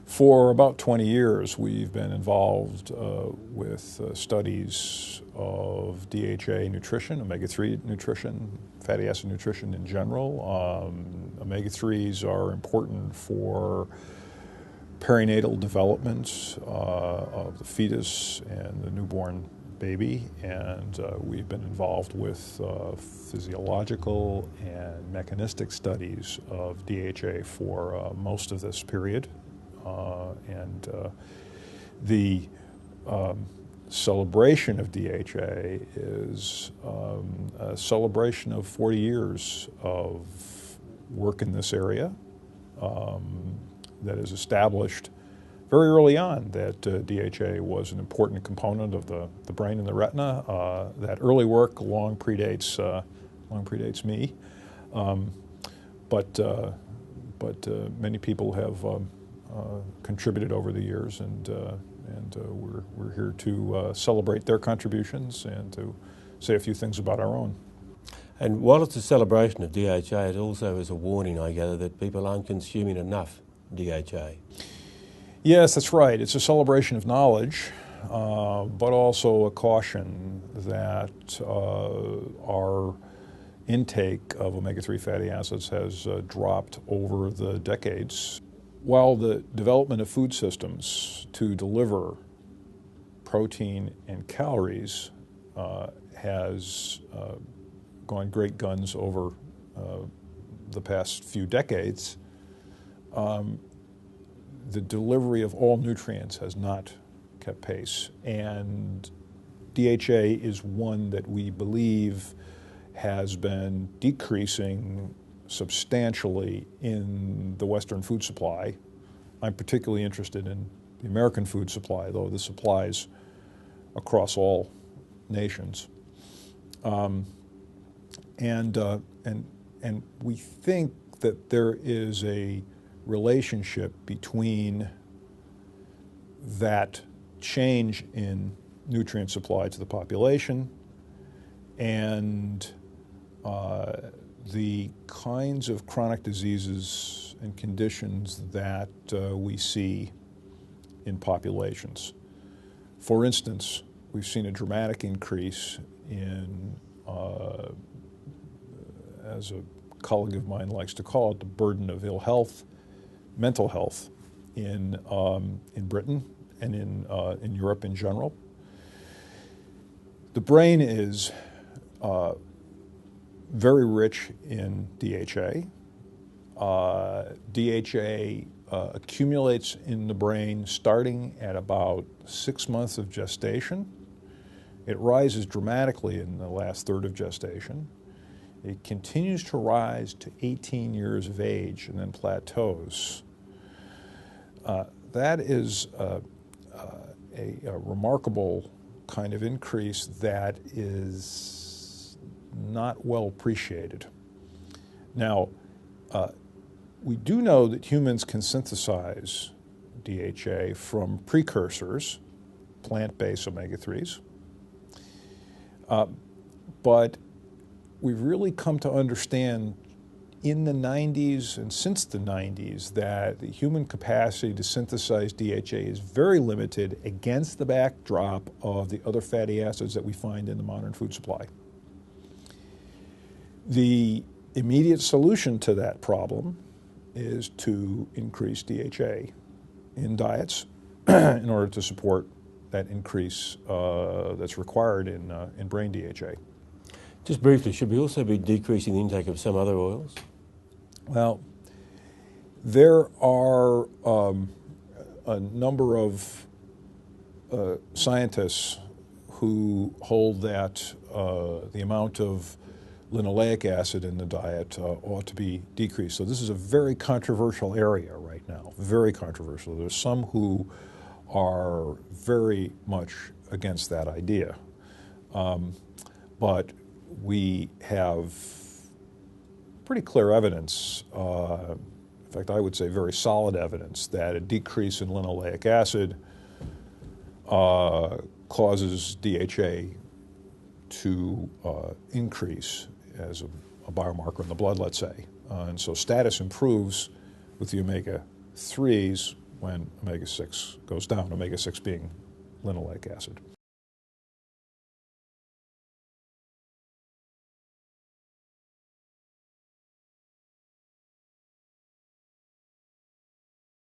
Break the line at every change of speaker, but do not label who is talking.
For about 20 years, we've been involved with studies of DHA nutrition, omega-3 nutrition, fatty acid nutrition in general. Omega-3s are important for perinatal development of the fetus and the newborn baby, and we've been involved with physiological and mechanistic studies of DHA for most of this period. The celebration of DHA is a celebration of 40 years of work in this area that is established very early on that DHA was an important component of the brain and the retina. That early work long predates me, but many people have contributed over the years, and we're here to celebrate their contributions and to say a few things about our own.
And while it's a celebration of DHA, it also is a warning, I gather, that people aren't consuming enough DHA.
Yes, that's right. It's a celebration of knowledge, but also a caution that our intake of omega-3 fatty acids has dropped over the decades. While the development of food systems to deliver protein and calories has gone great guns over the past few decades, the delivery of all nutrients has not kept pace. And DHA is one that we believe has been decreasing substantially in the Western food supply. I'm particularly interested in the American food supply, though this applies across all nations. And we think that there is a relationship between that change in nutrient supply to the population and the kinds of chronic diseases and conditions that we see in populations. For instance, we've seen a dramatic increase in, as a colleague of mine likes to call it, the burden of ill health, mental health in Britain and in Europe in general. The brain is very rich in DHA. DHA accumulates in the brain starting at about 6 months of gestation. It rises dramatically in the last third of gestation. It continues to rise to 18 years of age and then plateaus. That is a remarkable kind of increase that is not well appreciated. Now, we do know that humans can synthesize DHA from precursors, plant-based omega-3s, but we've really come to understand in the 90s and since the 90s that the human capacity to synthesize DHA is very limited against the backdrop of the other fatty acids that we find in the modern food supply. The immediate solution to that problem is to increase DHA in diets in order to support that increase that's required in brain DHA.
Just briefly, should we also be decreasing the intake of some other oils?
Well, there are a number of scientists who hold that the amount of linoleic acid in the diet ought to be decreased. So this is a very controversial area right now, very controversial. There's some who are very much against that idea. But we have pretty clear evidence, in fact I would say very solid evidence, that a decrease in linoleic acid causes DHA to increase as a biomarker in the blood, let's say. And so status improves with the omega-3s when omega-6 goes down, omega-6 being linoleic acid.